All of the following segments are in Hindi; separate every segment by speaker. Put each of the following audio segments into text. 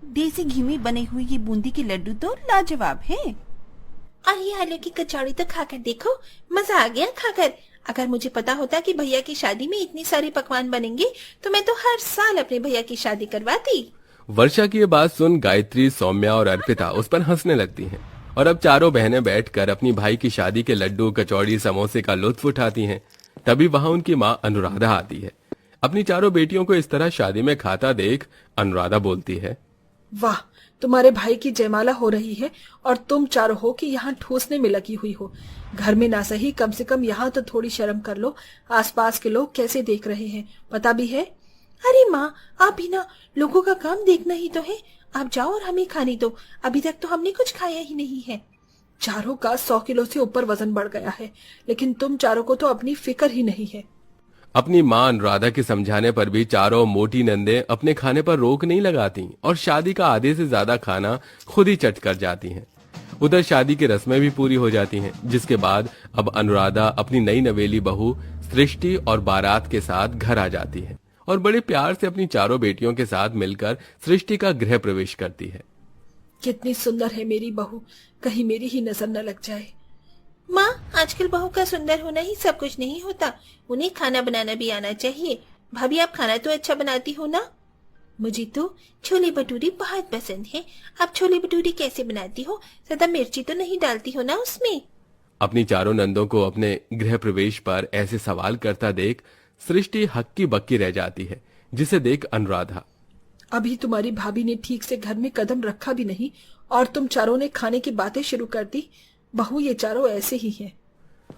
Speaker 1: देसी घी में बने हुए ये बूंदी के लड्डू तो लाजवाब है।
Speaker 2: और ये आलू की कचौड़ी तो खाकर देखो, मजा आ गया खाकर। अगर मुझे पता होता कि भैया की शादी में इतनी सारे पकवान बनेंगे तो मैं तो हर साल अपने भैया की शादी करवाती।
Speaker 3: वर्षा की ये बात सुन गायत्री, सौम्या और अर्पिता उस पर हंसने लगती हैं और अब चारों बहनें बैठकर अपनी भाई की शादी के लड्डू, कचौड़ी, समोसे का लुत्फ उठाती हैं। तभी वहां उनकी माँ अनुराधा आती है। अपनी चारों बेटियों को इस तरह शादी में खाता देख अनुराधा बोलती है,
Speaker 4: वाह, तुम्हारे भाई की जयमाला हो रही है और तुम चारों हो कि यहाँ ठूसने में लगी हुई हो। घर में ना सही, कम से कम यहाँ तो थोड़ी शर्म कर लो। आसपास के लोग कैसे देख रहे हैं पता भी है।
Speaker 2: अरे माँ, आप भी ना, लोगों का काम देखना ही तो है। आप जाओ और हमें खाने दो, अभी तक तो हमने कुछ खाया ही नहीं है।
Speaker 4: चारों का 100 किलो से ऊपर वजन बढ़ गया है, लेकिन तुम चारों को तो अपनी फिक्र ही नहीं है।
Speaker 3: अपनी माँ अनुराधा के समझाने पर भी चारों मोटी नंदे अपने खाने पर रोक नहीं लगाती और शादी का आधे से ज्यादा खाना खुद ही चट कर जाती हैं। उधर शादी की रस्में भी पूरी हो जाती हैं, जिसके बाद अब अनुराधा अपनी नई नवेली बहू सृष्टि और बारात के साथ घर आ जाती है और बड़े प्यार से अपनी चारों बेटियों के साथ मिलकर सृष्टि का गृह प्रवेश करती है।
Speaker 4: कितनी सुंदर है मेरी बहू, कहीं मेरी ही नजर न लग जाए।
Speaker 2: माँ, आजकल बहू का सुंदर होना ही सब कुछ नहीं होता, उन्हें खाना बनाना भी आना चाहिए। भाभी, आप खाना तो अच्छा बनाती हो ना? मुझे तो छोले भटूरे बहुत पसंद है। आप छोले भटूरे कैसे बनाती हो? ज्यादा मिर्ची तो नहीं डालती हो ना उसमें?
Speaker 3: अपनी चारों नंदों को अपने गृह प्रवेश पर ऐसे सवाल करता देख सृष्टि हक्की बक्की रह जाती है, जिसे देख अनुराधा,
Speaker 4: अभी तुम्हारी भाभी ने ठीक से घर में कदम रखा भी नहीं और तुम चारों ने खाने की बातें शुरू कर दी। बहू, ये चारों ऐसे ही हैं।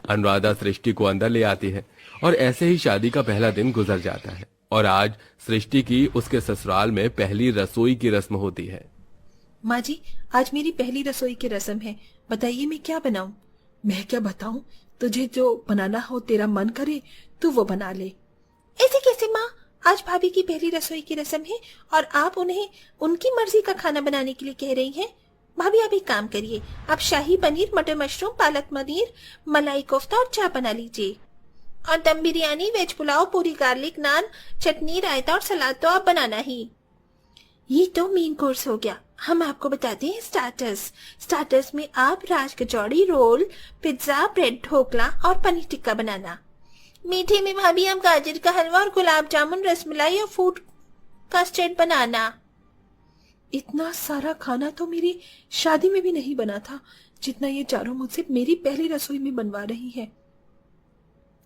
Speaker 3: अनुराधा सृष्टि को अंदर ले आती है और ऐसे ही शादी का पहला दिन गुजर जाता है और आज सृष्टि की उसके ससुराल में पहली रसोई की रस्म होती है।
Speaker 4: माँ जी, आज मेरी पहली रसोई की रस्म है, बताइए मैं क्या बनाऊं? मैं क्या बताऊं? तुझे जो बनाना हो, तेरा मन करे तू वो बना ले।
Speaker 2: ऐसे कैसे माँ? आज भाभी की पहली रसोई की रस्म है और आप उन्हें उनकी मर्जी का खाना बनाने के लिए कह रही हैं। भाभी, आप एक काम करिए, आप शाही पनीर, मटर मशरूम, पालक पनीर, मलाई कोफ्ता और चाय बना लीजिए। और दम बिरयानी, वेज पुलाव, पूरी, गार्लिक नान, चटनी, रायता और सलाद तो आप बनाना ही। ये तो मेन कोर्स हो गया। हम आपको बताते हैं स्टार्टर्स। स्टार्टर्स में आप राज कचौड़ी, रोल, पिज्जा, ब्रेड ढोकला और पनीर टिक्का बनाना। मीठे में भाभी आप गाजर का हलवा और गुलाब जामुन, रसमलाई और फूड कस्टर्ड बनाना।
Speaker 4: इतना सारा खाना तो मेरी शादी में भी नहीं बना था, जितना ये चारों मुझसे मेरी पहली रसोई में बनवा रही है।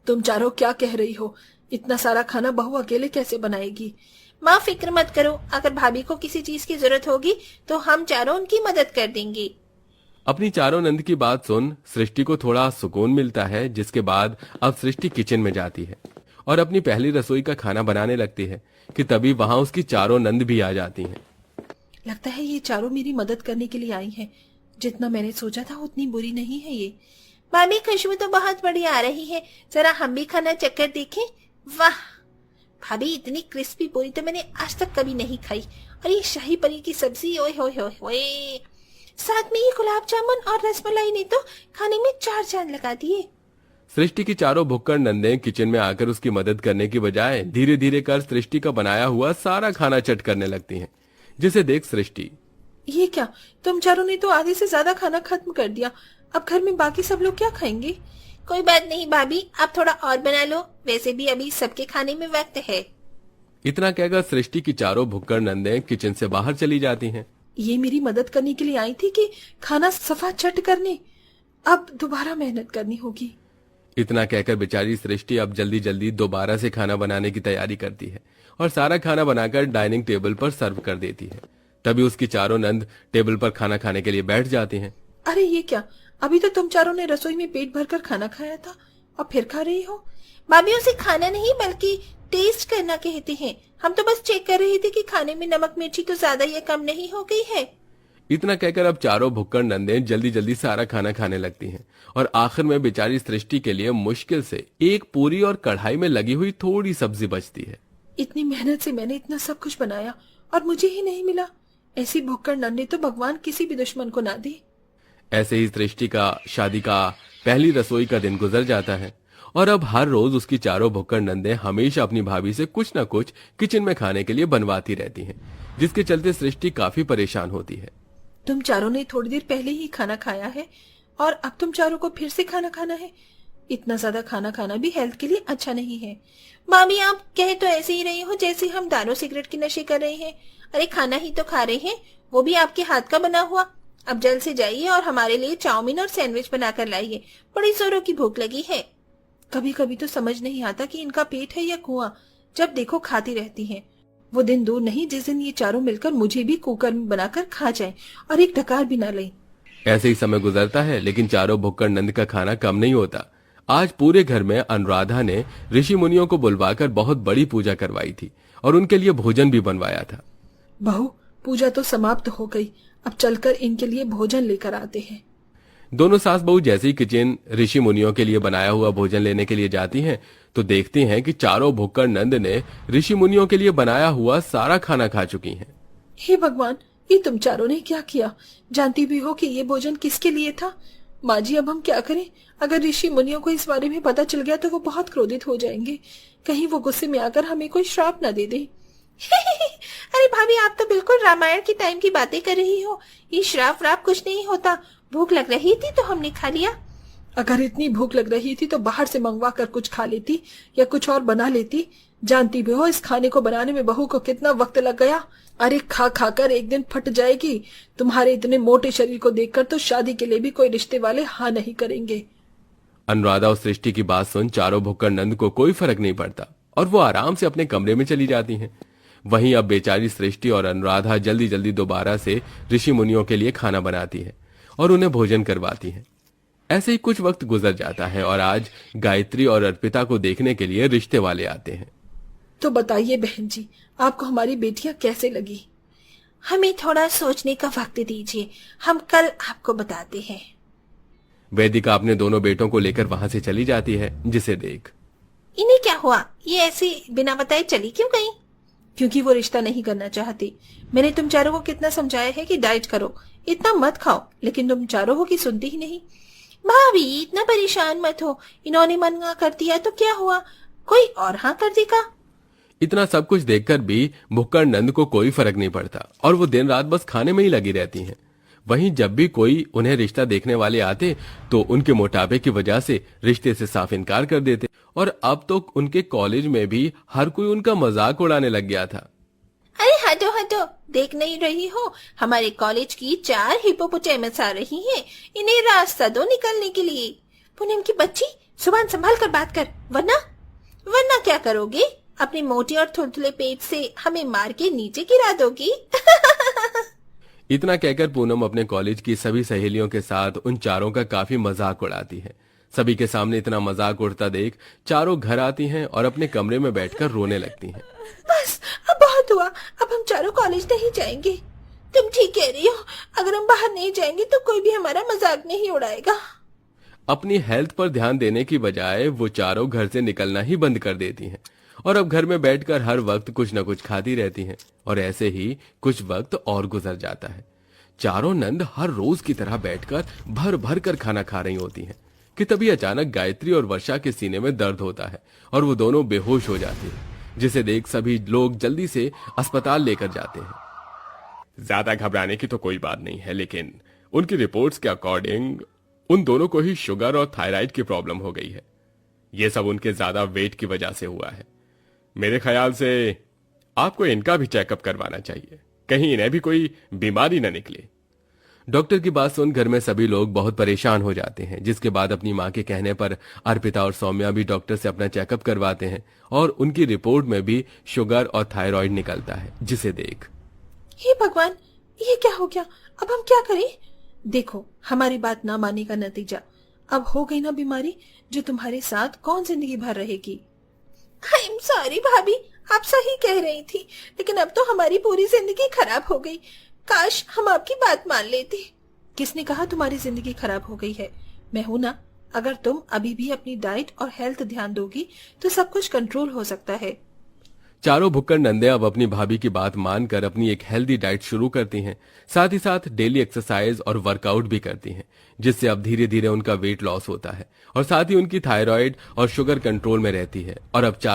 Speaker 4: तुम चारों क्या कह रही हो? इतना सारा खाना बहू अकेले कैसे बनाएगी?
Speaker 2: माँ, फिक्र मत करो, अगर भाभी को किसी चीज की जरूरत होगी तो हम चारों उनकी मदद कर देंगे।
Speaker 3: अपनी चारों नंद की बात सुन सृष्टि को थोड़ा सुकून मिलता है, जिसके बाद अब सृष्टि किचन में जाती है और अपनी पहली रसोई का खाना बनाने लगती है कि तभी वहां उसकी चारों नंद भी आ जाती हैं।
Speaker 4: लगता है ये चारों मेरी मदद करने के लिए आई हैं। जितना मैंने सोचा था उतनी बुरी नहीं है ये।
Speaker 2: भाभी, खुशबू तो बहुत बढ़िया आ रही है, जरा हम भी खाना चक्कर देखें। वाह भाभी, इतनी क्रिस्पी पूरी तो मैंने आज तक कभी नहीं खाई। और ये शाही पनीर की सब्जी, ओए होए होए होए, साथ में ये गुलाब जामुन और रसमलाई ने तो खाने में 4 चांद लगा दिए।
Speaker 3: सृष्टि की चारों भुक्कड़ नंदे किचन में आकर उसकी मदद करने की बजाय धीरे धीरे कर सृष्टि का बनाया हुआ सारा खाना चट करने लगती हैं, जिसे देख सृष्टि,
Speaker 4: ये क्या, तुम चारों ने तो आधे से ज्यादा खाना खत्म कर दिया। अब घर में बाकी सब लोग क्या खाएंगे?
Speaker 2: कोई बात नहीं भाभी, आप थोड़ा और बना लो, वैसे भी अभी सबके खाने में वक्त है।
Speaker 3: इतना कहकर सृष्टि की चारों भुक्कड़ नंदे किचन से बाहर चली जाती हैं।
Speaker 4: ये मेरी मदद करने के लिए आई थी कि खाना सफा चट करने? अब दोबारा मेहनत करनी होगी।
Speaker 3: इतना कहकर बेचारी सृष्टि अब जल्दी जल्दी दोबारा से खाना बनाने की तैयारी करती है और सारा खाना बनाकर डाइनिंग टेबल पर सर्व कर देती है। तभी उसकी चारों नंद टेबल पर खाना खाने के लिए बैठ जाती हैं।
Speaker 4: अरे ये क्या, अभी तो तुम चारों ने रसोई में पेट भरकर खाना खाया था और फिर खा रही हो?
Speaker 2: भाभी, उसे खाना नहीं बल्कि टेस्ट करना कहते हैं। हम तो बस चेक कर रहे थे कि खाने में नमक मिर्ची तो ज्यादा या कम नहीं हो गई है।
Speaker 3: इतना कहकर अब चारों भुक्कड़ नंदे जल्दी जल्दी सारा खाना खाने लगती हैं और आखिर में बेचारी सृष्टि के लिए मुश्किल से एक पूरी और कढ़ाई में लगी हुई थोड़ी सब्जी बचती है।
Speaker 4: इतनी मेहनत से मैंने इतना सब कुछ बनाया और मुझे ही नहीं मिला। ऐसी भुक्कड़ नंदे तो भगवान किसी भी दुश्मन को ना दे।
Speaker 3: ऐसे ही सृष्टि का शादी का पहली रसोई का दिन गुजर जाता है और अब हर रोज उसकी चारों भुक्कड़ नंदे हमेशा अपनी भाभी से कुछ न कुछ किचन में खाने के लिए बनवाती रहती हैं, जिसके चलते सृष्टि काफी परेशान होती है।
Speaker 4: तुम चारों ने थोड़ी देर पहले ही खाना खाया है और अब तुम चारों को फिर से खाना खाना है। इतना ज्यादा खाना खाना भी हेल्थ के लिए अच्छा नहीं है।
Speaker 2: भाभी आप कह तो ऐसे ही रही हो जैसे हम दारू सिगरेट की नशे कर रहे हैं। अरे खाना ही तो खा रहे हैं, वो भी आपके हाथ का बना हुआ। अब जल्द से जाइए और हमारे लिए चाउमीन और सैंडविच बनाकर लाइए, बड़ी जोरों की भूख लगी है।
Speaker 4: कभी कभी तो समझ नहीं आता कि इनका पेट है या कुआं, जब देखो खाती रहती हैं। वो दिन दूर नहीं जिस दिन ये चारों मिलकर मुझे भी कुकर में बनाकर खा जाएं और एक डकार भी ना लें।
Speaker 3: ऐसे ही समय गुजरता है, लेकिन चारों भुक्कड़ नंद का खाना कम नहीं होता। आज पूरे घर में अनुराधा ने ऋषि मुनियों को बुलवाकर बहुत बड़ी पूजा करवाई थी और उनके लिए भोजन भी बनवाया था।
Speaker 4: बहू, पूजा तो समाप्त हो गई, अब चलकर इनके लिए भोजन लेकर आते हैं।
Speaker 3: दोनों सास बहू जैसे ही किचन ऋषि मुनियों के लिए बनाया हुआ भोजन लेने के लिए जाती हैं, तो देखती हैं कि चारों भुक्कड़ नंद ने ऋषि मुनियों के लिए बनाया हुआ सारा खाना खा चुकी हैं।
Speaker 4: हे भगवान, ये तुम चारों ने क्या किया? जानती भी हो कि ये भोजन किसके लिए था? माँ जी, अब हम क्या करें? अगर ऋषि मुनियों को इस बारे में पता चल गया तो वो बहुत क्रोधित हो जाएंगे। कहीं वो गुस्से में आकर हमें कोई श्राप न दे दे।
Speaker 2: अरे भाभी, आप तो बिल्कुल रामायण की टाइम की बातें कर रही हो। ये श्राप व्राप कुछ नहीं होता। भूख लग रही थी तो हमने खा लिया।
Speaker 4: अगर इतनी भूख लग रही थी तो बाहर से मंगवा कर कुछ खा लेती या कुछ और बना लेती। जानती भी हो इस खाने को बनाने में बहू को कितना वक्त लग गया। अरे खा खा कर एक दिन फट जाएगी। तुम्हारे इतने मोटे शरीर को देखकर तो शादी के लिए भी कोई रिश्ते वाले हाँ नहीं करेंगे।
Speaker 3: अनुराधा और सृष्टि की बात सुन चारों भुक्कड़ नंद को कोई फर्क नहीं पड़ता और वो आराम से अपने कमरे में चली जाती हैं। वहीं अब बेचारी सृष्टि और अनुराधा जल्दी जल्दी दोबारा से ऋषि मुनियों के लिए खाना बनाती है और उन्हें भोजन करवाती है। ऐसे ही कुछ वक्त गुजर जाता है और आज गायत्री और अर्पिता को देखने के लिए रिश्ते वाले आते हैं।
Speaker 4: तो बताइए बहन जी, आपको हमारी बेटियां कैसे लगी?
Speaker 2: हमें थोड़ा सोचने का वक्त दीजिए, हम कल आपको बताते हैं।
Speaker 3: वेदिका अपने दोनों बेटों को लेकर वहां से चली जाती है, जिसे देख
Speaker 2: इन्हें क्या हुआ? ये ऐसे बिना बताए चली क्यों गई?
Speaker 4: क्योंकि वो रिश्ता नहीं करना चाहती। मैंने तुम चारों को कितना समझाया है कि डाइट करो, इतना मत खाओ, लेकिन तुम चारों को की सुनती ही नहीं।
Speaker 2: भाभी इतना परेशान मत हो, इन्होंने मना कर दिया तो क्या हुआ, कोई और हाँ कर देगा।
Speaker 3: इतना सब कुछ देखकर भी भुक्कड़ नंद को कोई फर्क नहीं पड़ता और वो दिन रात बस खाने में ही लगी रहती हैं। वहीं जब भी कोई उन्हें रिश्ता देखने वाले आते तो उनके मोटापे की वजह से रिश्ते से साफ इनकार कर देते और अब तो उनके कॉलेज में भी हर कोई उनका मजाक उड़ाने लग गया था।
Speaker 2: अरे हटो हटो, देख नहीं रही हो हमारे कॉलेज की 4 हिप्पोपोटेमस आ रही हैं, इन्हें रास्ता दो निकलने के लिए। पूनम की बच्ची, जुबान संभाल कर बात कर, वरना क्या करोगे? अपने मोटे और थुलथुले पेट से हमें मार के नीचे गिरा दोगी।
Speaker 3: इतना कहकर पूनम अपने कॉलेज की सभी सहेलियों के साथ उन चारों का काफी मजाक उड़ाती है। सभी के सामने इतना मजाक उड़ता देख चारों घर आती हैं और अपने कमरे में बैठकर रोने लगती हैं।
Speaker 2: बस अब बहुत हुआ, अब हम चारों कॉलेज नहीं जाएंगे। तुम ठीक कह रही हो, अगर हम बाहर नहीं जाएंगे तो कोई भी हमारा मजाक नहीं उड़ाएगा।
Speaker 3: अपनी हेल्थ पर ध्यान देने की बजाय वो चारों घर से निकलना ही बंद कर देती हैं और अब घर में बैठकर हर वक्त कुछ न कुछ खाती रहती हैं। और ऐसे ही कुछ वक्त और गुजर जाता है। चारों नंद हर रोज की तरह बैठकर भर भर कर खाना खा रही होती हैं कि तभी अचानक गायत्री और वर्षा के सीने में दर्द होता है और वो दोनों बेहोश हो जाती हैं, जिसे देख सभी लोग जल्दी से अस्पताल लेकर जाते हैं। ज्यादा घबराने की तो कोई बात नहीं है, लेकिन उनकी रिपोर्ट्स के अकॉर्डिंग उन दोनों को ही शुगर और थायराइड की प्रॉब्लम हो गई है। ये सब उनके ज्यादा वेट की वजह से हुआ है। मेरे ख्याल से आपको इनका भी चेकअप करवाना चाहिए, कहीं इन्हें भी कोई बीमारी न निकले। डॉक्टर की बात सुन घर में सभी लोग बहुत परेशान हो जाते हैं, जिसके बाद अपनी मां के कहने पर अर्पिता और सौम्या भी डॉक्टर से अपना चेकअप करवाते हैं और उनकी रिपोर्ट में भी शुगर और थायराइड निकलता है, जिसे देख
Speaker 4: हे भगवान, ये क्या हो गया? अब हम क्या करें? देखो, हमारी बात ना मानने का नतीजा अब हो गई ना बीमारी, जो तुम्हारे साथ कौन जिंदगी भर रहेगी।
Speaker 2: आई एम सॉरी भाभी, आप सही कह रही थी, लेकिन अब तो हमारी पूरी जिंदगी खराब हो गई। काश हम आपकी बात मान लेते।
Speaker 4: किसने कहा तुम्हारी जिंदगी खराब हो गई है? मैं हूं ना। अगर तुम अभी भी अपनी डाइट और हेल्थ ध्यान दोगी तो सब कुछ कंट्रोल हो सकता है।
Speaker 3: चारों भुक्कड़ नंदे अब अपनी भाभी की बात मानकर अपनी एक हेल्दी डाइट शुरू करती हैं, साथ ही साथ डेली एक्सरसाइज और वर्कआउट भी करती हैं, जिससे अब धीरे धीरे उनका वेट लॉस होता है और साथ ही उनकी थायराइड और शुगर कंट्रोल में रहती है और अब चारों